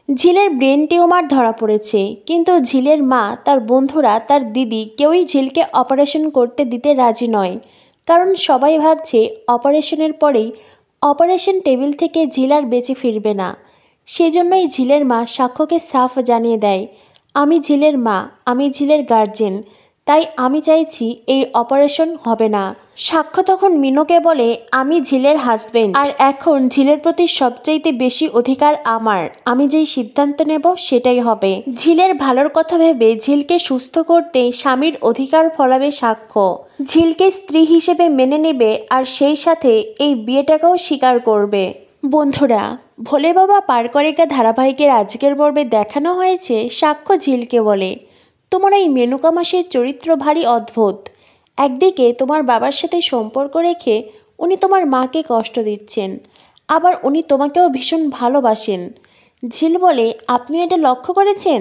ঝিলের brain tumour ধরা পড়েছে, কিন্তু ঝিলের মা, তার বন্ধুরা, তার দিদি কেউই ঝিলকে অপারেশন করতে দিতে রাজি নয়। কারণ সবাই ভাবছে অপারেশনের পরেই অপারেশন টেবিল থেকে ঝিল আর বেঁচে ফিরবে না। সেজন্যই ঝিলের মা সাক্ষ্যকে সাফ জানিয়ে দেয়, আমি ঝিলের মা, আমি ঝিলের গার্জেন, তাই আমি চাইছি এই অপারেশন হবে না। সাক্ষ্য তখন মিনুকে বলে, আমি ঝিলের হাজবেন্ড, আর এখন ঝিলের প্রতি সবচাইতে বেশি অধিকার আমার। আমি যেই সিদ্ধান্ত নেব সেটাই হবে। ঝিলের ভালোর কথা ভেবে ঝিলকে সুস্থ করতে স্বামীর অধিকার ফলাবে সাক্ষ্য। ঝিলকে স্ত্রী হিসেবে মেনে নেবে, আর সেই সাথে এই বিয়েটাকেও স্বীকার করবে। বন্ধুরা, ভোলে বাবা পার করেগা ধারাবাহিকের আজকের পর্বে দেখানো হয়েছে সাক্ষ্য ঝিলকে বলে, তোমার এই মেনকা মাসির চরিত্র ভারী অদ্ভুত। একদিকে তোমার বাবার সাথে সম্পর্ক রেখে উনি তোমার মাকে কষ্ট দিচ্ছেন, আবার উনি তোমাকেও ভীষণ ভালোবাসেন। ঝিল বলে, আপনি এটা লক্ষ্য করেছেন?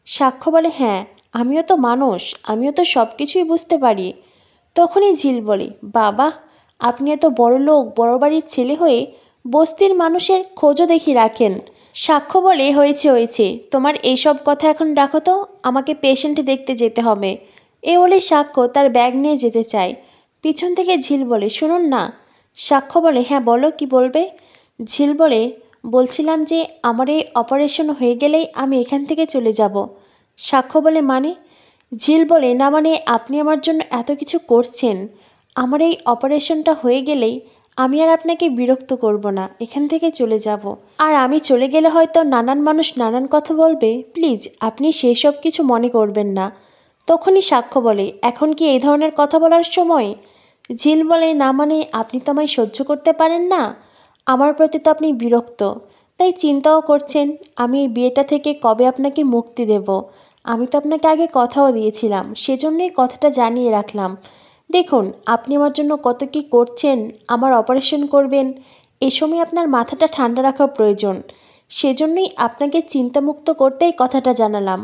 সাক্ষ্য বলে, হ্যাঁ, আমিও তো মানুষ, আমিও তো সব কিছুই বুঝতে পারি। তখনই ঝিল বলে, বাবা, আপনি এত বড় লোক, বড় বাড়ির ছেলে হয়ে বস্তির মানুষের খোঁজও দেখি রাখেন। সাক্ষ্য বলে, হয়েছে হয়েছে, তোমার এইসব কথা এখন রাখো তো, আমাকে পেশেন্ট দেখতে যেতে হবে। এ বলে সাক্ষ্য তার ব্যাগ নিয়ে যেতে চায়। পিছন থেকে ঝিল বলে, শুনুন না। সাক্ষ্য বলে, হ্যাঁ বলো, কি বলবে? ঝিল বলে, বলছিলাম যে আমার এই অপারেশন হয়ে গেলেই আমি এখান থেকে চলে যাব। সাক্ষ্য বলে, মানে? ঝিল বলে, না মানে আপনি আমার জন্য এত কিছু করছেন, আমার এই অপারেশনটা হয়ে গেলেই আমি আর আপনাকে বিরক্ত করব না, এখান থেকে চলে যাব। আর আমি চলে গেলে হয়তো নানান মানুষ নানান কথা বলবে, প্লিজ আপনি সেই সব কিছু মনে করবেন না। তখনই সাক্ষ্য বলে, এখন কি এই ধরনের কথা বলার সময়? ঝিল বলে, না মানে আপনি তো আমায় সহ্য করতে পারেন না, আমার প্রতি তো আপনি বিরক্ত, তাই চিন্তাও করছেন আমি এই বিয়েটা থেকে কবে আপনাকে মুক্তি দেব। আমি তো আপনাকে আগে কথাও দিয়েছিলাম, সেজন্যই কথাটা জানিয়ে রাখলাম। দেখুন আপনি আমার জন্য কত কী করছেন, আমার অপারেশন করবেন, এ সময় আপনার মাথাটা ঠান্ডা রাখা প্রয়োজন, সেজন্যই আপনাকে চিন্তামুক্ত করতেই কথাটা জানালাম।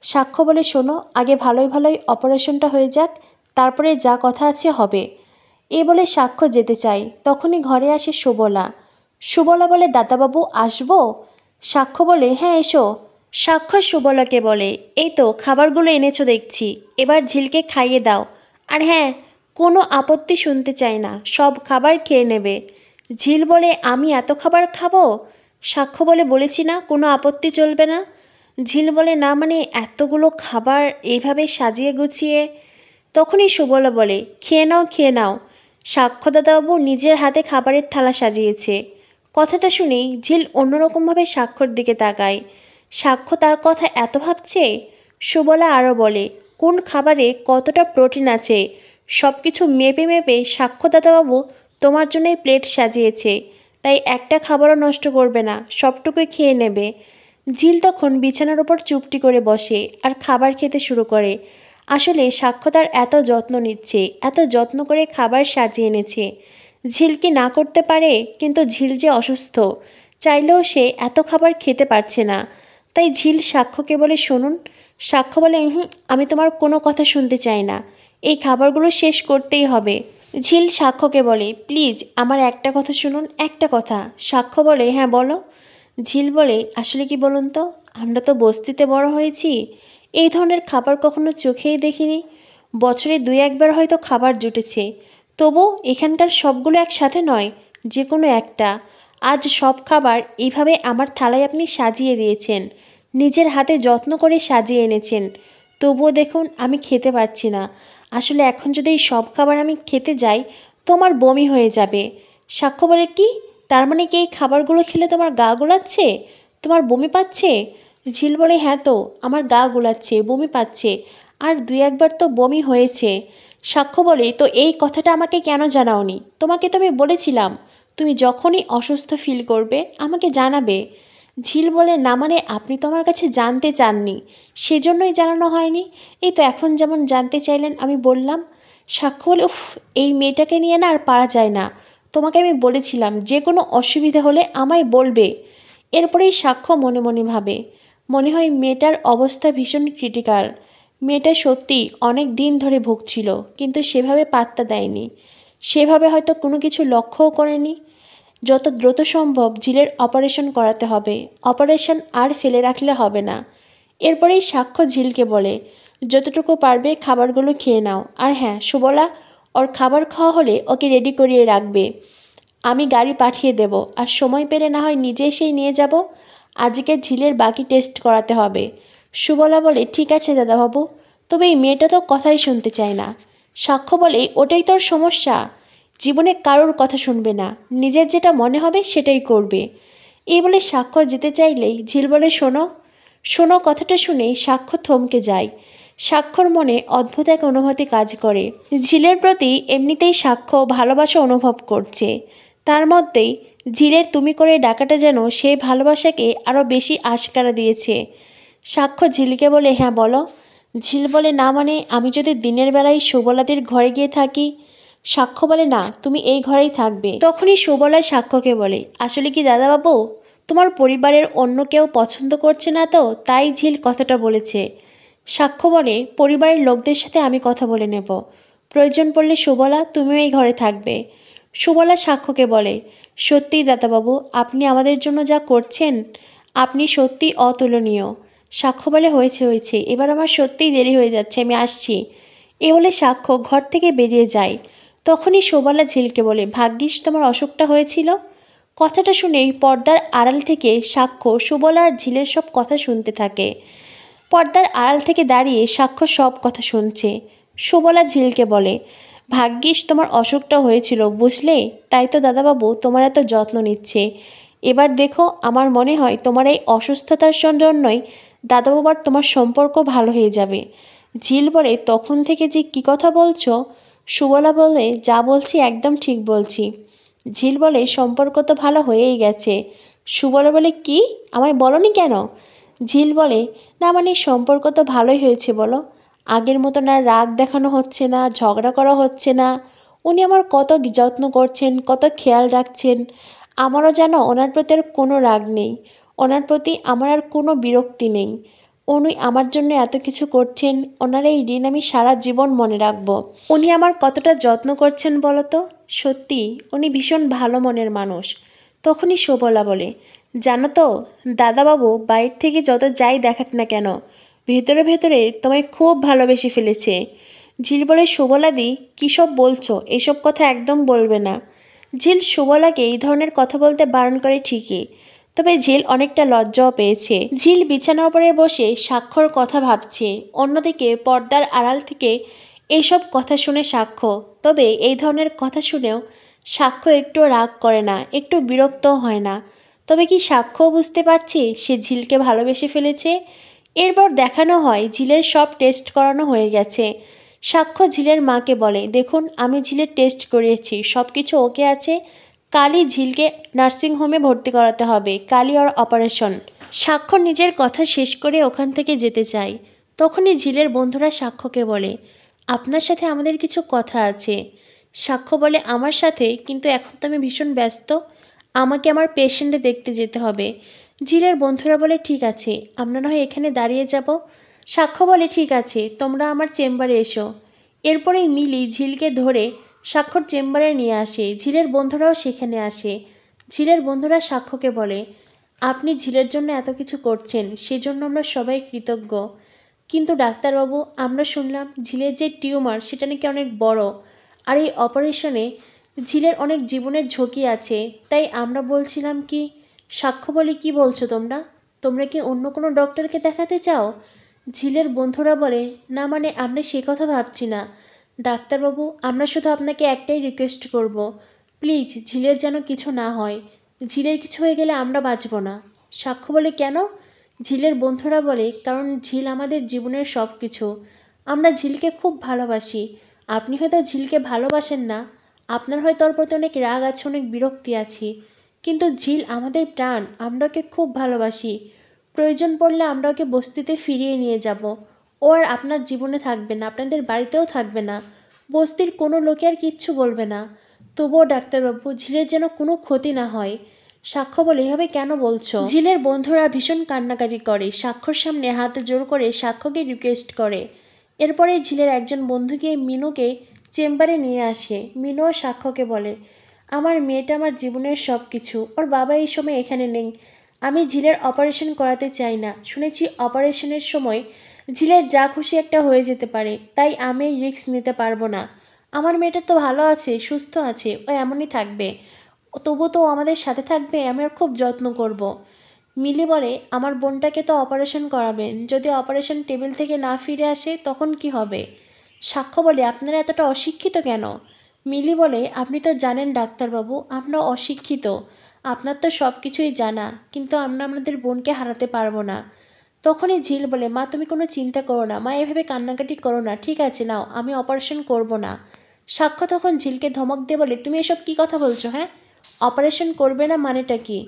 সাক্ষ্য বলে, শোনো, আগে ভালোই ভালোই অপারেশনটা হয়ে যাক, তারপরে যা কথা আছে হবে। এ বলে সাক্ষ্য যেতে চাই, তখনই ঘরে আসে সুবলা। সুবলা বলে, দাদাবাবু আসবো? সাক্ষ্য বলে, হ্যাঁ এসো। সাক্ষ্য সুবলাকে বলে, এই তো খাবারগুলো এনেছো দেখছি, এবার ঝিলকে খাইয়ে দাও। আর হ্যাঁ, কোনো আপত্তি শুনতে চাই না, সব খাবার খেয়ে নেবে। ঝিল বলে, আমি এত খাবার খাবো? সাক্ষ্য বলে, বলেছি না কোনো আপত্তি চলবে না। ঝিল বলে, না মানে এতগুলো খাবার এইভাবে সাজিয়ে গুছিয়ে। তখনই সুবলা বলে, খেয়ে নাও খেয়ে নাও। সাক্ষ্য দাদাবাবু নিজের হাতে খাবারের থালা সাজিয়েছে। কথাটা শুনেই ঝিল অন্যরকমভাবে সাক্ষ্যর দিকে তাকায়। সাক্ষ্য তার কথা এত ভাবছে। সুবলা আরও বলে, কোন খাবারে কতটা প্রোটিন আছে সব কিছু মেপে মেপে সাক্ষ্য দাদাবাবু তোমার জন্যই প্লেট সাজিয়েছে, তাই একটা খাবারও নষ্ট করবে না, সবটুকুই খেয়ে নেবে। ঝিল তখন বিছানার ওপর চুপটি করে বসে আর খাবার খেতে শুরু করে। আসলে সাক্ষ্য তার এত যত্ন নিচ্ছে, এত যত্ন করে খাবার সাজিয়ে এনেছে। ঝিল কি না করতে পারে? কিন্তু ঝিল যে অসুস্থ, চাইলেও সে এত খাবার খেতে পারছে না। তাই ঝিল সাক্ষ্যকে বলে, শুনুন। সাক্ষ্য বলে, আমি তোমার কোনো কথা শুনতে চাই না, এই খাবারগুলো শেষ করতেই হবে। ঝিল সাক্ষ্যকে বলে, প্লিজ আমার একটা কথা শুনুন, একটা কথা। সাক্ষ্য বলে, হ্যাঁ বলো। ঝিল বলে, আসলে কি বলুন তো, আমরা তো বস্তিতে বড় হয়েছি, এই ধরনের খাবার কখনো চোখেই দেখিনি। বছরে 2-1বার হয়তো খাবার জুটেছে, তবু এখানকার সবগুলো একসাথে নয়, যে কোনো একটা। আজ সব খাবার এইভাবে আমার থালায় আপনি সাজিয়ে দিয়েছেন, নিজের হাতে যত্ন করে সাজিয়ে এনেছেন, তবুও দেখুন আমি খেতে পারছি না। আসলে এখন যদি এই সব খাবার আমি খেতে যাই তো আমার বমি হয়ে যাবে। সাক্ষ্য বলে, কি তার মানে কি এই খাবারগুলো খেলে তোমার গা গোলাচ্ছে, তোমার বমি পাচ্ছে? ঝিল বলে, হ্যাঁ তো, আমার গা গোলাচ্ছে, বমি পাচ্ছে, আর 2-1বার তো বমি হয়েছে। সাক্ষ্য বলে, তো এই কথাটা আমাকে কেন জানাওনি? তোমাকে তো আমি বলেছিলাম তুমি যখনই অসুস্থ ফিল করবে আমাকে জানাবে। ঝিল বলে, না মানে আপনি তো আমার কাছে জানতে চাননি, সেজন্যই জানানো হয়নি। এই তো এখন যেমন জানতে চাইলেন আমি বললাম। সাক্ষ্য বলে, উফ, এই মেয়েটাকে নিয়ে না আর পারা যায় না, তোমাকে আমি বলেছিলাম যে কোনো অসুবিধা হলে আমায় বলবে। এরপরেই সাক্ষ্য মনে মনে ভাবে, মনে হয় মেয়েটার অবস্থা ভীষণ ক্রিটিক্যাল। মেয়েটা সত্যি অনেক দিন ধরে ভুগছিল, কিন্তু সেভাবে পাত্তা দেয়নি, সেভাবে হয়তো কোনো কিছু লক্ষ্যও করেনি। যত দ্রুত সম্ভব ঝিলের অপারেশন করাতে হবে। অপারেশন আর ফেলে রাখলে হবে না। এরপরেই সাক্ষ্য ঝিলকে বলে, যতটুকু পারবে খাবারগুলো খেয়ে নাও। আর হ্যাঁ সুবলা, ওর খাবার খাওয়া হলে ওকে রেডি করিয়ে রাখবে। আমি গাড়ি পাঠিয়ে দেব, আর সময় পেলে না হয় নিজে এসেই নিয়ে যাব। আজকে ঝিলের বাকি টেস্ট করাতে হবে। সুবলা বলে, ঠিক আছে দাদাবাবু, তবে এই মেয়েটা তো কথাই শুনতে চায় না। সাক্ষ্য বলে, ওটাই তোর সমস্যা, জীবনে কারোর কথা শুনবে না, নিজের যেটা মনে হবে সেটাই করবে। এই বলে সাক্ষ্য যেতে চাইলেই ঝিল বলে, শোনো শোনো। কথাটা শুনে সাক্ষ্য থমকে যায়। সাক্ষ্যর মনে অদ্ভুত এক অনুভূতি কাজ করে। ঝিলের প্রতি এমনিতেই সাক্ষ্য ভালোবাসা অনুভব করছে, তার মধ্যেই ঝিলের তুমি করে ডাকাটা যেন সেই ভালোবাসাকে আরও বেশি আশকারা দিয়েছে। সাক্ষ্য ঝিলকে বলে, হ্যাঁ বলো। ঝিল বলে, না মানে আমি যদি দিনের বেলায় সুবলাদির ঘরে গিয়ে থাকি। সাক্ষ্য বলে, না তুমি এই ঘরেই থাকবে। তখনই সুবলা সাক্ষ্যকে বলে, আসলে কি দাদাবাবু, তোমার পরিবারের অন্য কেউ পছন্দ করছে না তো, তাই ঝিল কথাটা বলেছে। সাক্ষ্য বলে, পরিবারের লোকদের সাথে আমি কথা বলে নেব, প্রয়োজন পড়লে সুবলা তুমিও এই ঘরে থাকবে। সুবলা সাক্ষ্যকে বলে, সত্যিই দাদাবাবু, আপনি আমাদের জন্য যা করছেন, আপনি সত্যি অতুলনীয়। সাক্ষ্য বলে, হয়েছে হয়েছে, এবার আমার সত্যিই দেরি হয়ে যাচ্ছে, আমি আসছি। এ বলে সাক্ষ্য ঘর থেকে বেরিয়ে যায়। তখনই সুবলা ঝিলকে বলে, ভাগ্যিস তোমার অসুখটা হয়েছিল। কথাটা শুনেই পর্দার আড়াল থেকে সাক্ষ্য সুবলা আর ঝিলের সব কথা শুনতে থাকে। পর্দার আড়াল থেকে দাঁড়িয়ে সাক্ষ্য সব কথা শুনছে। সুবলা ঝিলকে বলে, ভাগ্যিস তোমার অসুখটা হয়েছিল বুঝলে, তাই তো দাদাবাবু তোমার এত যত্ন নিচ্ছে। এবার দেখো, আমার মনে হয় তোমার এই অসুস্থতার জন্যই দাদাবাবু আর তোমার সম্পর্ক ভালো হয়ে যাবে। ঝিল বলে, তখন থেকে যে কী কথা বলছো? সুবলা বলে, যা বলছি একদম ঠিক বলছি। ঝিল বলে, সম্পর্ক তো ভালো হয়েই গেছে। সুবলা বলে, কি, আমায় বলনি কেন? ঝিল বলে, না মানে সম্পর্ক তো ভালোই হয়েছে বলো। আগের মতন আর রাগ দেখানো হচ্ছে না, ঝগড়া করা হচ্ছে না। উনি আমার কত যত্ন করছেন, কত খেয়াল রাখছেন। আমারও যেন ওনার প্রতি আর কোনো রাগ নেই, ওনার প্রতি আমার আর কোনো বিরক্তি নেই। উনি আমার জন্য এত কিছু করছেন, ওনার এই ঋণ আমি সারা জীবন মনে রাখবো। উনি আমার কতটা যত্ন করছেন বলো তো। সত্যি উনি ভীষণ ভালো মনের মানুষ। তখনই সুবলা বলে, জানো তো দাদাবাবু বাইরে থেকে যত যাই দেখাক না কেন, ভেতরে ভেতরে তোমায় খুব ভালোবেসে ফেলেছে। ঝিল বলে, সুবলাদি কী সব বলছো, এসব কথা একদম বলবে না। ঝিল সুবলাকে এই ধরনের কথা বলতে বারণ করে ঠিকই, তবে ঝিল অনেকটা লজ্জাও পেয়েছে। ঝিল বিছানার উপরে বসে সাক্ষ্যর কথা ভাবছে। অন্যদিকে পর্দার আড়াল থেকে এইসব কথা শুনে সাক্ষ্য, তবে এই ধরনের কথা শুনেও সাক্ষ্য একটু রাগ করে না, একটু বিরক্তও হয় না। তবে কি সাক্ষ্য বুঝতে পারছে সে ঝিলকে ভালোবেসে ফেলেছে। এরপর দেখানো হয় ঝিলের সব টেস্ট করানো হয়ে গেছে। সাক্ষ্য ঝিলের মাকে বলে, দেখুন আমি ঝিলের টেস্ট করিয়েছি, সব কিছু ওকে আছে। কালই ঝিলকে নার্সিংহোমে ভর্তি করাতে হবে, কালই ওর অপারেশন। সাক্ষ্য নিজের কথা শেষ করে ওখান থেকে যেতে চায়। তখনই ঝিলের বন্ধুরা সাক্ষ্যকে বলে, আপনার সাথে আমাদের কিছু কথা আছে। সাক্ষ্য বলে, আমার সাথে? কিন্তু এখন তো আমি ভীষণ ব্যস্ত, আমাকে আমার পেশেন্টে দেখতে যেতে হবে। ঝিলের বন্ধুরা বলে, ঠিক আছে, আমরা না হয় এখানে দাঁড়িয়ে যাব। সাক্ষ্য বলে, ঠিক আছে, তোমরা আমার চেম্বারে এসো। এরপরেই মিলি ঝিলকে ধরে সাক্ষ্যর চেম্বারে নিয়ে আসে। ঝিলের বন্ধুরাও সেখানে আসে। ঝিলের বন্ধুরা সাক্ষ্যকে বলে, আপনি ঝিলের জন্য এত কিছু করছেন, সেজন্য আমরা সবাই কৃতজ্ঞ। কিন্তু ডাক্তারবাবু, আমরা শুনলাম ঝিলের যে টিউমার সেটা নাকি অনেক বড়, আর এই অপারেশনে ঝিলের অনেক জীবনের ঝুঁকি আছে, তাই আমরা বলছিলাম কি। সাক্ষ্য বলে, কি বলছো তোমরা? তোমরা কি অন্য কোনো ডক্টরকে দেখাতে চাও? ঝিলের বন্ধুরা বলে, না মানে আমরা সে কথা ভাবছি না ডাক্তারবাবু, আমরা শুধু আপনাকে একটাই রিকোয়েস্ট করব, প্লিজ ঝিলের যেন কিছু না হয়। ঝিলের কিছু হয়ে গেলে আমরা বাঁচব না। সাক্ষ্য বলে, কেন? ঝিলের বন্ধুরা বলে, কারণ ঝিল আমাদের জীবনের সব কিছু, আমরা ঝিলকে খুব ভালোবাসি। আপনি হয়তো ঝিলকে ভালোবাসেন না, আপনার হয়তো ওর প্রতি অনেক রাগ আছে, অনেক বিরক্তি আছে, কিন্তু ঝিল আমাদের প্রাণ, আমরা ওকে খুব ভালোবাসি। প্রয়োজন পড়লে আমরা ওকে বস্তিতে ফিরিয়ে নিয়ে যাব। ও আর আপনার জীবনে থাকবে না, আপনাদের বাড়িতেও থাকবে না, বস্তির কোনো লোকে আর কিচ্ছু বলবে না। তবুও ডাক্তারবাবু, ঝিলের যেন কোনো ক্ষতি না হয়। সাক্ষ্য বলে, এভাবে কেন বলছো? ঝিলের বন্ধুরা ভীষণ কান্নাকাটি করে, সাক্ষ্যর সামনে হাত জোর করে সাক্ষ্যকে রিকোয়েস্ট করে। এরপরে ঝিলের একজন বন্ধু গিয়ে মিনুকে চেম্বারে নিয়ে আসে। মিনুও সাক্ষ্যকে বলে, আমার মেয়েটা আমার জীবনের সব কিছু। ওর বাবা এই সময় এখানে নেই। আমি ঝিলের অপারেশন করাতে চাই না। শুনেছি অপারেশনের সময় ঝিলের যা খুশি একটা হয়ে যেতে পারে, তাই আমি এই রিস্ক নিতে পারবো না। আমার মেয়েটা তো ভালো আছে, সুস্থ আছে, ও এমনই থাকবে। তবু তো ও আমাদের সাথে থাকবে, আমি ওর খুব যত্ন করব। মিলি বলে, আমার বোনটাকে তো অপারেশন করাবেন, যদি অপারেশন টেবিল থেকে না ফিরে আসে তখন কি হবে? সাক্ষ্য বলে, আপনারা এতটা অশিক্ষিত কেন? মিলি বলে, আপনি তো জানেন ডাক্তারবাবু, আমরা অশিক্ষিত। আপনার তো সব কিছুই জানা, কিন্তু আমরা আমাদের বোনকে হারাতে পারবো না। তখনই ঝিল বলে, মা তুমি কোনো চিন্তা করো না, মা এভাবে কান্নাকাটি করো না, ঠিক আছে নাও, আমি অপারেশন করব না। সাক্ষ্য তখন ঝিলকে ধমক দিয়ে বলে, তুমি এসব কী কথা বলছো? হ্যাঁ, অপারেশন করবে না মানেটা কি?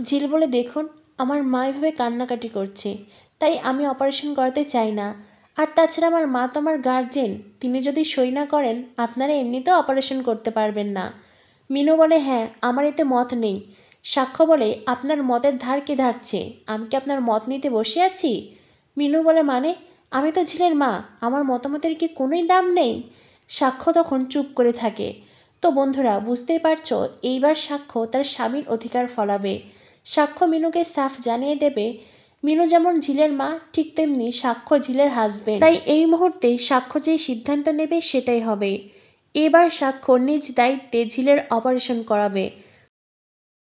ঝিল বলে, দেখুন আমার মা এভাবে কান্নাকাটি করছে, তাই আমি অপারেশন করাতে চাই না। আর তাছাড়া আমার মা তো আমার গার্জেন, তিনি যদি সই না করেন আপনারা এমনিতেও অপারেশন করতে পারবেন না। মিনু বলে, হ্যাঁ আমার এতে মত নেই। সাক্ষ্য বলে, আপনার মতের ধার কে ধারছে? আমি কি আপনার মত নিতে বসে আছি? মিনু বলে, মানে? আমি তো ঝিলের মা, আমার মতামতের কি কোনোই দাম নেই? সাক্ষ্য তখন চুপ করে থাকে। তো বন্ধুরা বুঝতেই পারছো, এইবার সাক্ষ্য তার স্বামীর অধিকার ফলাবে। সাক্ষ্য মিনুকে সাফ জানিয়ে দেবে, মিনু যেমন ঝিলের মা, ঠিক তেমনি সাক্ষ্য ঝিলের হাজবেন্ড। তাই এই মুহূর্তে সাক্ষ্য যেই সিদ্ধান্ত নেবে সেটাই হবে। এবার সাক্ষ্য নিজ দায়িত্বে ঝিলের অপারেশন করাবে।